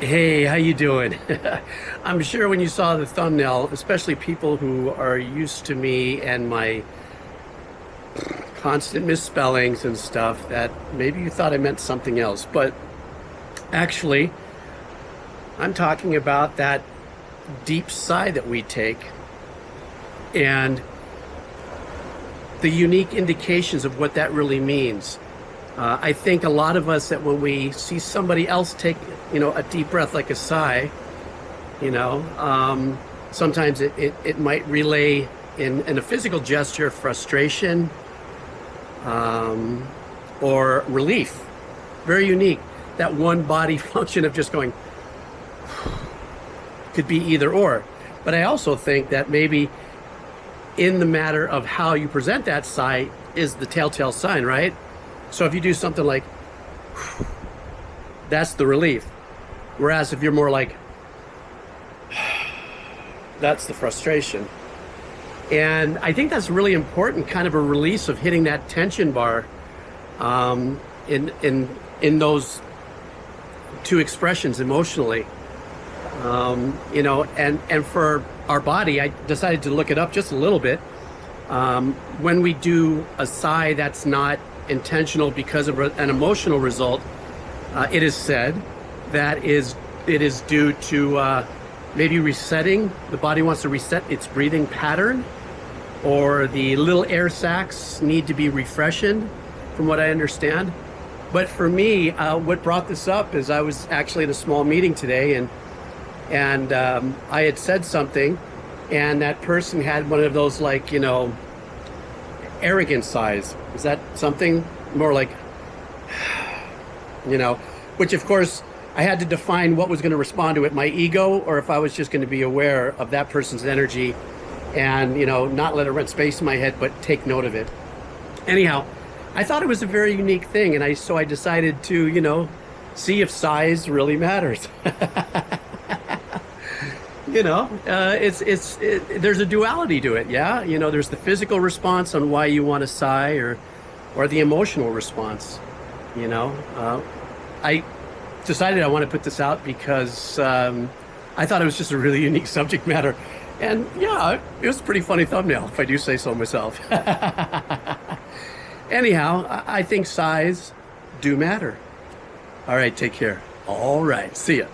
Hey, how you doing? I'm sure when you saw the thumbnail, especially people who are used to me and my constant misspellings and stuff, that maybe you thought I meant something else. But actually, I'm talking about that deep sigh that we take and the unique indications of what that really means. I think a lot of us that when we see somebody else take, a deep breath like a sigh, sometimes it might relay in a physical gesture frustration or relief. Very unique. That one body function of just going could be either or. But I also think that maybe in the matter of how you present that sigh is the telltale sign, right? So if you do something like, that's the relief. Whereas if you're more like, that's the frustration. And I think that's really important, kind of a release of hitting that tension bar in those two expressions emotionally. And for our body, I decided to look it up just a little bit. When we do a sigh that's not intentional because of an emotional result, it is said that it is due to maybe resetting. The body wants to reset its breathing pattern, or the little air sacs need to be refreshened, from what I understand. But for me, what brought this up is I was actually at a small meeting today, and I had said something, and that person had one of those, like, arrogant sighs. Is that something more like, which of course I had to define what was going to respond to it, my ego, or if I was just going to be aware of that person's energy and, not let it rent space in my head, but take note of it. Anyhow, I thought it was a very unique thing, and so I decided to, see if size really matters. There's a duality to it. Yeah. There's the physical response on why you want to sigh, or the emotional response. I decided I want to put this out because I thought it was just a really unique subject matter. And yeah, it was a pretty funny thumbnail, if I do say so myself. Anyhow, I think sighs do matter. All right, take care. All right, see ya.